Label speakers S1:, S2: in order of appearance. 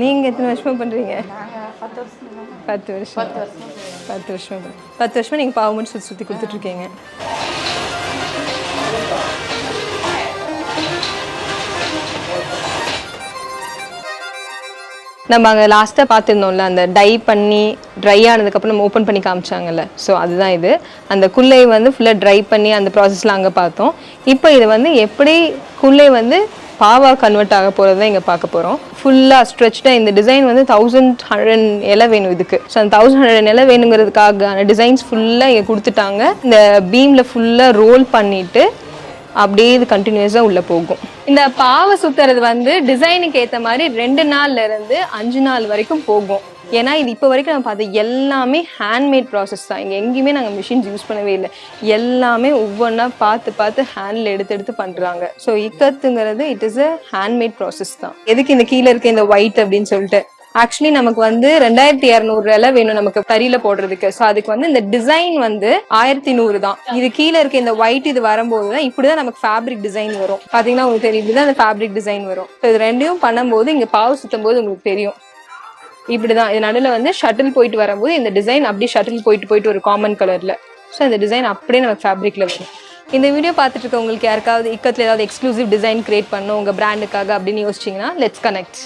S1: நீங்கள் எத்தனை வருஷமாக பண்ணுறீங்க?
S2: 10 வருஷம்.
S1: 10 வருஷமாக நீங்கள் பாவு மட்டும் சுற்றி கொடுத்துட்ருக்கீங்க. நம்ம அங்கே லாஸ்ட்டாக பார்த்துருந்தோம்ல, அந்த டை பண்ணி ட்ரை ஆனதுக்கப்புறம் நம்ம ஓப்பன் பண்ணி காமிச்சாங்கல்ல, ஸோ அதுதான் இது. அந்த குல்லை வந்து ஃபுல்லாக ட்ரை பண்ணி அந்த ப்ராசஸ்லாம் அங்கே பார்த்தோம். இப்போ இது வந்து எப்படி குல்லை வந்து பாவாக கன்வெர்ட் ஆக போகிறது தான் இங்கே பார்க்க போகிறோம். ஃபுல்லாக ஸ்ட்ரெச்டாக இந்த டிசைன் வந்து 1100 இலை வேணும் இதுக்கு. ஸோ அந்த 1100 இலை வேணுங்கிறதுக்காக டிசைன்ஸ் ஃபுல்லாக இங்கே கொடுத்துட்டாங்க. இந்த பீமில் ஃபுல்லாக ரோல் பண்ணிவிட்டு அப்படியே இது கண்டினியூஸாக உள்ளே போகும். இந்த பாவை சுற்றுறது வந்து டிசைனுக்கு ஏற்ற மாதிரி 2 நாள்ல இருந்து 5 நாள் வரைக்கும் போகும். ஏன்னா இது இப்போ வரைக்கும் நம்ம பார்த்து எல்லாமே ஹேண்ட்மேட் ப்ராசஸ் தான். இங்கே எங்கேயுமே நாங்கள் மிஷின்ஸ் யூஸ் பண்ணவே இல்லை. எல்லாமே ஒவ்வொன்றா பார்த்து ஹேண்டில் எடுத்து பண்ணுறாங்க. ஸோ இக்கத்துங்கிறது it is a handmade process தான். எதுக்கு இந்த கீழே இருக்க இந்த ஒயிட் அப்படின்னு சொல்லிட்டு, ஆக்சுவலி நமக்கு வந்து 2200 வேணும் நமக்கு கறியில போடுறதுக்கு. ஸோ அதுக்கு வந்து இந்த டிசைன் வந்து 1100 தான். இது கீழே இருக்க இந்த ஒயிட் இது வரும்போது தான் இப்படிதான் நமக்கு ஃபேப்ரிக் டிசைன் வரும். பாத்தீங்கன்னா உங்களுக்கு தெரியும், இப்படிதான் அந்த ஃபேப்ரிக் டிசைன் வரும். ஸோ இது ரெண்டையும் பண்ணும்போது இங்க பாவு சுத்தும் போது உங்களுக்கு தெரியும் இப்படிதான். இது நடுவில் வந்து ஷட்டில் போயிட்டு வரும்போது இந்த டிசைன் அப்படியே ஷட்டில் போயிட்டு ஒரு காமன் கலர்ல. ஸோ இந்த டிசைன் அப்படியே நமக்கு ஃபேப்ரிக்ல வரும். இந்த வீடியோ பார்த்துட்டு இருக்க உங்களுக்கு யாருக்காவது இக்கத்துல ஏதாவது எக்ஸ்க்ளூசிவ் டிசைன் கிரியேட் பண்ணணும் உங்க பிராண்டுக்காக அப்படின்னு யோசிச்சிங்கன்னா லெட்ஸ் கனெக்ட்.